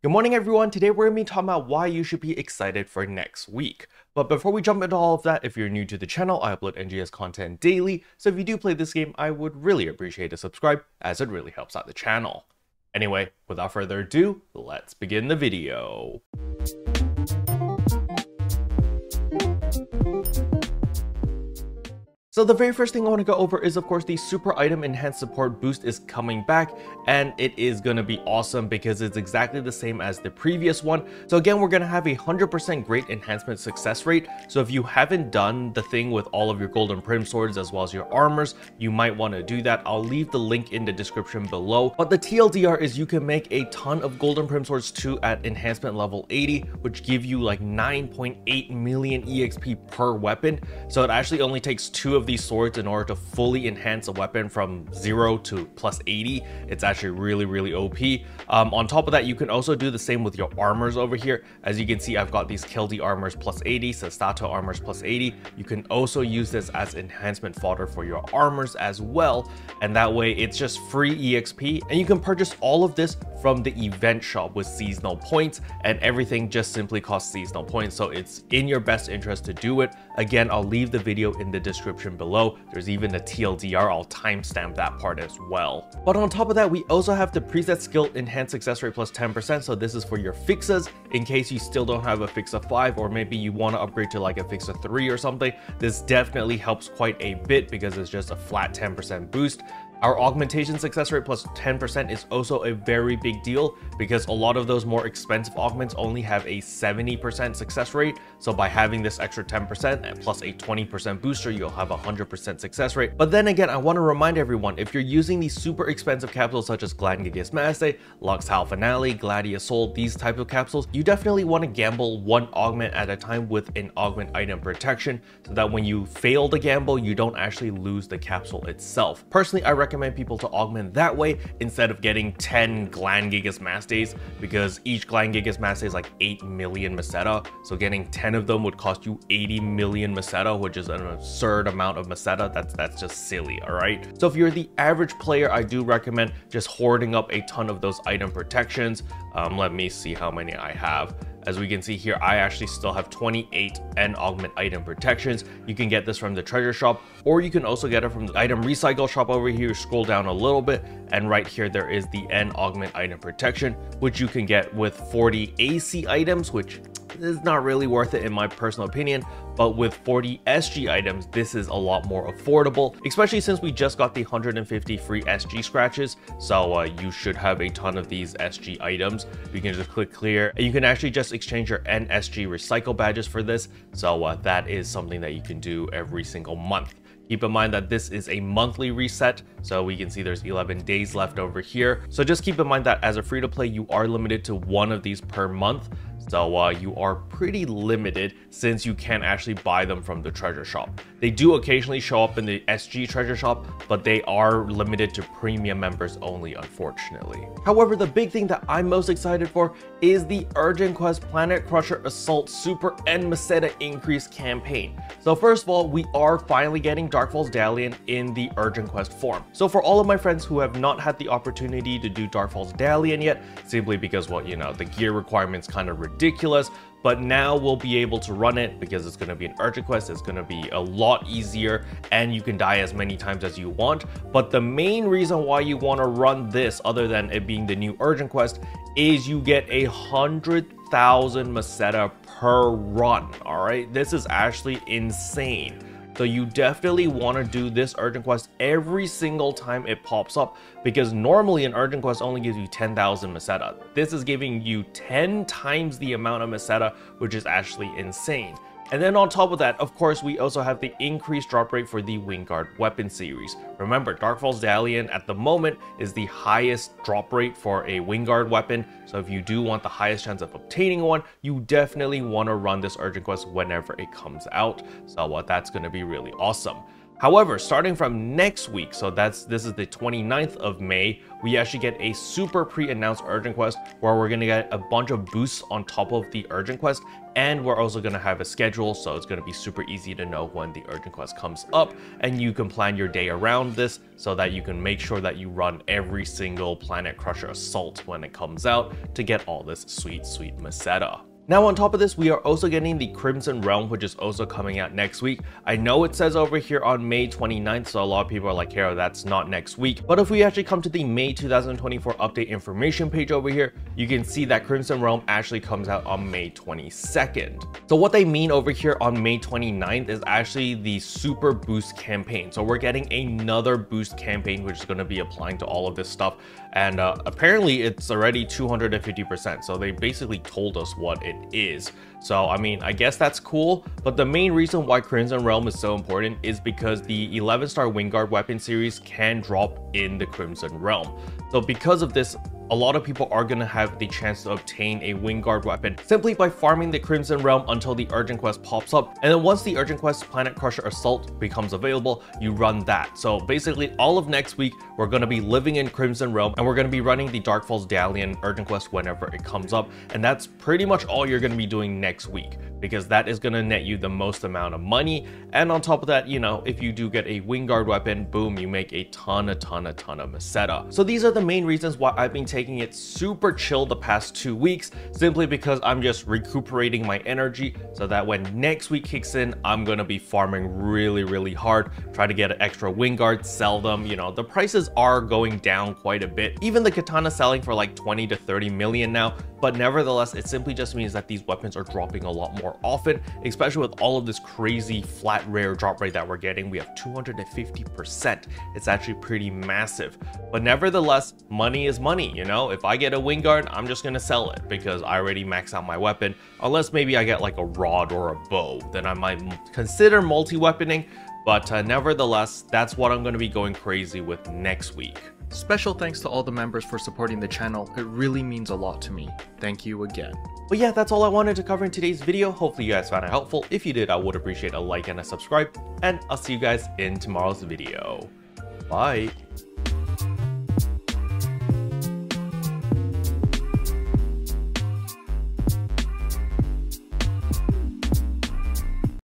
Good morning everyone, today we're going to be talking about why you should be excited for next week. But before we jump into all of that, if you're new to the channel, I upload NGS content daily, so if you do play this game, I would really appreciate a subscribe, as it really helps out the channel. Anyway, without further ado, let's begin the video. So the very first thing I want to go over is, of course, the Super Item Enhanced Support boost is coming back, and it is going to be awesome because it's exactly the same as the previous one. So again, we're going to have a 100% great enhancement success rate. So if you haven't done the thing with all of your Golden Prim swords as well as your armors, you might want to do that. I'll leave the link in the description below. But the TLDR is you can make a ton of Golden Prim swords too at enhancement level 80, which give you like 9.8 million EXP per weapon. So it actually only takes 2 of these swords in order to fully enhance a weapon from 0 to plus 80. It's actually really OP. On top of that, you can also do the same with your armors over here. As you can see, I've got these Keldi armors plus 80, Sestato armors plus 80. You can also use this as enhancement fodder for your armors as well, and that way it's just free EXP, and you can purchase all of this from the event shop with seasonal points, and everything just simply costs seasonal points, so it's in your best interest to do it. Again, I'll leave the video in the description below. There's even a TLDR, I'll timestamp that part as well. But on top of that, we also have the preset skill enhanced success rate plus 10%, so this is for your fixes in case you still don't have a Fixa 5, or maybe you want to upgrade to like a Fixa 3 or something. This definitely helps quite a bit because it's just a flat 10% boost. Our augmentation success rate plus 10% is also a very big deal because a lot of those more expensive augments only have a 70% success rate. So by having this extra 10% and plus a 20% booster, you'll have a 100% success rate. But then again, I want to remind everyone, if you're using these super expensive capsules such as Glangigas Masse, Lux Hal Finale, Gladius Soul, these type of capsules, you definitely want to gamble one augment at a time with an augment item protection so that when you fail the gamble, you don't actually lose the capsule itself. Personally, I recommend people to augment that way instead of getting 10 Glangigas Mastes, because each Glangigas Maste is like 8 million Meseta, so getting 10 of them would cost you 80 million Meseta, which is an absurd amount of Meseta. That's just silly, all right? So if you're the average player, I do recommend just hoarding up a ton of those item protections. Let me see how many I have. As we can see here, I actually still have 28 N augment item protections. You can get this from the treasure shop, or you can also get it from the item recycle shop over here. Scroll down a little bit, and right here there is the N augment item protection, which you can get with 40 AC items, which is not really worth it in my personal opinion. But with 40 SG items, this is a lot more affordable, especially since we just got the 150 free SG scratches. So you should have a ton of these SG items. You can just click clear, and you can actually just exchange your NSG recycle badges for this. So that is something that you can do every single month. Keep in mind that this is a monthly reset, so we can see there's 11 days left over here. So just keep in mind that as a free-to-play, you are limited to one of these per month. So you are pretty limited since you can't actually buy them from the treasure shop. They do occasionally show up in the SG treasure shop, but they are limited to premium members only, unfortunately. However, the big thing that I'm most excited for is the Urgent Quest Planet Crusher Assault Super and Meseta Increase campaign. So first of all, we are finally getting Dark Falz Dalian in the Urgent Quest form. So for all of my friends who have not had the opportunity to do Dark Falz Dalian yet, simply because, well, you know, the gear requirements kind of ridiculous, but now we'll be able to run it because it's going to be an urgent quest. It's going to be a lot easier, and you can die as many times as you want. But the main reason why you want to run this, other than it being the new urgent quest, is you get 100,000 Meseta per run. All right, this is actually insane. So you definitely want to do this urgent quest every single time it pops up, because normally an urgent quest only gives you 10,000 Meseta. This is giving you 10 times the amount of Meseta, which is actually insane. And then on top of that, of course, we also have the increased drop rate for the Wingguard weapon series. Remember, Dark Falz Dalian at the moment is the highest drop rate for a Wingguard weapon. So if you do want the highest chance of obtaining one, you definitely want to run this urgent quest whenever it comes out. So that's going to be really awesome. However, starting from next week, so this is the 29th of May, we actually get a super pre-announced urgent quest where we're going to get a bunch of boosts on top of the urgent quest, and we're also going to have a schedule, so it's going to be super easy to know when the urgent quest comes up, and you can plan your day around this so that you can make sure that you run every single Planet Crusher Assault when it comes out to get all this sweet Meseta. Now on top of this, we are also getting the Crimson Realm, which is also coming out next week. I know it says over here on May 29th, so a lot of people are like, Hero, that's not next week. But if we actually come to the May 2024 update information page over here, you can see that Crimson Realm actually comes out on May 22nd. So what they mean over here on May 29th is actually the Super Boost campaign. So we're getting another boost campaign, which is going to be applying to all of this stuff. And apparently it's already 250%. So they basically told us what it is. So I mean, I guess that's cool, but the main reason why Crimson Realm is so important is because the 11-star Wingguard weapon series can drop in the Crimson Realm. So because of this, a lot of people are going to have the chance to obtain a Wingguard weapon simply by farming the Crimson Realm until the urgent quest pops up. And then once the urgent quest Planet Crusher Assault becomes available, you run that. So basically all of next week, we're going to be living in Crimson Realm, and we're going to be running the Dark Falls Dalian urgent quest whenever it comes up. And that's pretty much all you're going to be doing next week, because that is going to net you the most amount of money. And on top of that, you know, if you do get a Wingguard weapon, boom, you make a ton of Meseta. So these are the main reasons why I've been taking it super chill the past 2 weeks, simply because I'm just recuperating my energy so that when next week kicks in, I'm going to be farming really hard, try to get an extra Wingguard, sell them. You know, the prices are going down quite a bit. Even the katana selling for like 20 to 30 million now, but nevertheless, it simply just means that these weapons are dropping a lot more often, especially with all of this crazy flat rare drop rate that we're getting. We have 250%. It's actually pretty massive. But nevertheless, money is money, you know? If I get a Wingguard, I'm just gonna sell it because I already maxed out my weapon. Unless maybe I get like a rod or a bow, then I might consider multi-weaponing. But nevertheless, that's what I'm gonna be going crazy with next week. Special thanks to all the members for supporting the channel. It really means a lot to me. Thank you again. But yeah, that's all I wanted to cover in today's video. Hopefully you guys found it helpful. If you did, I would appreciate a like and a subscribe. And I'll see you guys in tomorrow's video. Bye.